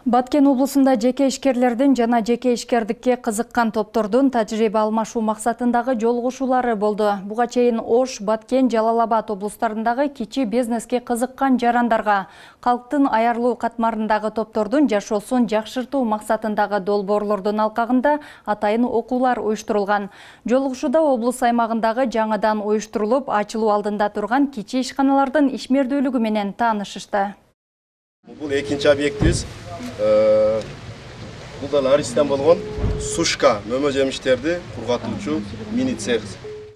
Баткен облусунда жеке ишкерлердин жана жеке ишкердикке кызыккан топтордун тажрыйба алмашуу максатындагы жолугушуулары болду. Буга чейин Ош, Баткен, Жалал-Абад облустарындагы кичи бизнеске кызыккан жарандарга калктын аярлуу катмарындагы топтордун жашоосун жакшыртуу максатындагы долбоорлордун алкагында атайын окуулар уюштурулган. Жолугушууда облус аймагындагы жаңыдан уюштурулуп, ачылуу алдында турган кичи ишканалардын ишмердүүлүгү менен таанышышты. Бул экинчи объектибиз. Бул да Ларистен болгон сушка мөмө жемиштерди кургатуучу мини цех.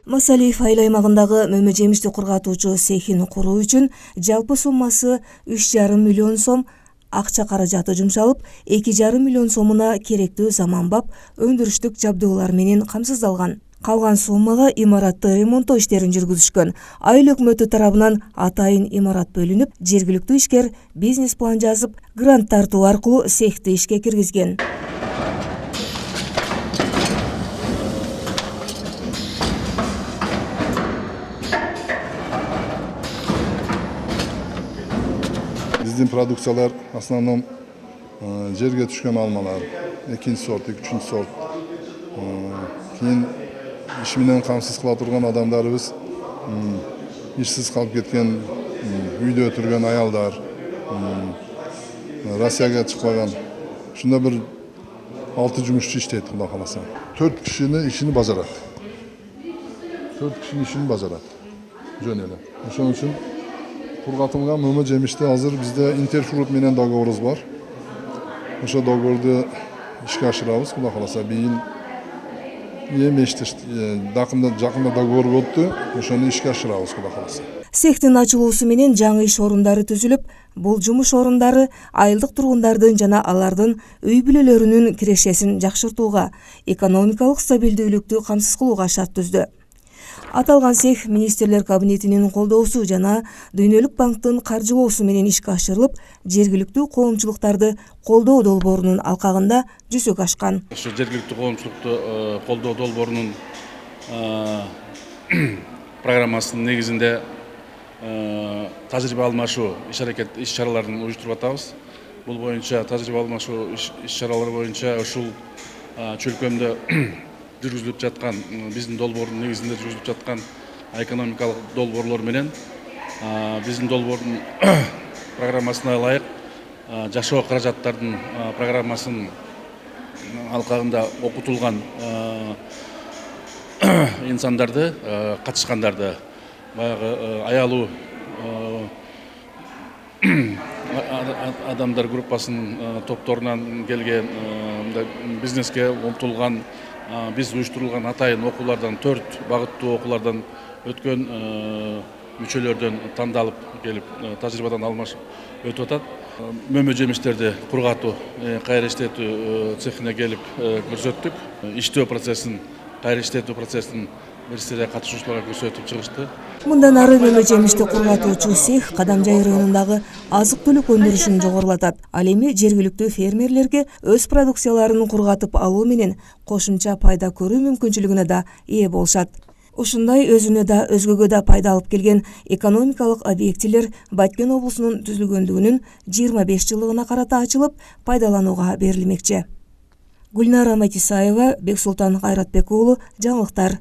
Масалиев айыл аймагындагы мөмө жемишти кургатуучу цехин куруу үчүн жалпы суммасы 3,5 миллион сом акча каражаты жумшалып, 2,5 миллион сомуна керектүү заманбап өндүрүштүк жабдуулар менен камсыздалган. Калган суммага имаратты ремонттоо иштерин жүргүзүшкөн. Айыл өкмөтү тарабынан атайын имарат бөлүнүп, жергиликтүү ишкер бизнес план жазып, грант тартуу аркылуу цехти ишке киргизген. Биздин продукциялар основном жерге түшкөн алмалар, экинчи сорт, үчүнчү сорт. Кийин иш менен камсыз кыла турган адамдарыбыз, ишсиз калып кеткен, үйдө отурган аялдар, Россияга чыкпаган. Ушунда бир 6 жумушчу иштейт, Кудай кааласа. 4 кишини ишини бажарат. 4 кишинин ишин бажарат. Жөн эле. Ошон үчүн кургатылган мөмө жемишти азыр бизде Интерфруит менен договорубуз бар. Ошо договорду ишке ашырабыз, Кудай кааласа. Бийил жакында договор болду, ошону ишке ашырабыз, Кудай кааласа. Цехтин ачылуусу менен жаңы иш орундары түзүлүп, бул жумуш орундары айылдык тургундардын жана алардын үй бүлөлөрүнүн кирешесин жакшыртууга, экономикалык стабилдүүлүктү камсыз кылууга шарт түздү. Аталган цех министрлер кабинетинин колдоосу жана Дүйнөлүк банктын каржылоосу менен ишке ашырылып, жергиликтүү коомчулуктарды колдоо долбоорунун алкагында жүзөгө ашкан. Ошо жергиликтүү коомчулукту колдоо долбоорунун программасынын негизинде тажрыйба алмашуу иш чараларын уюштуруп атабыз. Бул боюнча тажрыйба алмашуу иш чаралары боюнча ушул чөлкөмдө жүргүзүлүп жаткан, биздин долбоордун негизинде жүргүзүлүп жаткан экономикалык долбоорлор менен биздин долбоордун программасына ылайык жашоо каражаттардын программасынын алкагында окутулган инсандарды, катышкандарды, баягы аялуу адамдар группасынын топторунан келген, бизнеске умтулган, биз уюштурулган атайын окуулардан 4 багыттуу окуулардан өткөн мүчөлөрдөн тандалып келип, тажрыйбадан алмашып өтүп атат. Мөмө жемиштерди кургатуу, кайра иштетүү цехине келип көрсөттүк. Иштөө процессин, кайра иштетүү процессин бир-сире катышуучуларга көрсөтүп чыгышты. Мындан ары мөмө жемишти кургатуучу цех Кадамжай районундагы азык-түлүк өндүрүшүн жогорулатат. Ал эми жергиликтүү фермерлерге өз продукцияларын кургатып алуу менен кошумча пайда көрүү мүмкүнчүлүгүнө да ээ болушат. Ушундай өзүнө да өзгөгө да пайда алып келген экономикалык объектилер Баткен облусунун түзүлгөндүгүнүн 25 жылдыгына карата ачылып, пайдаланууга берилмекчи. Гүлнара Матисаева, Бексултан Кайратбек уулу, жаңылыктар.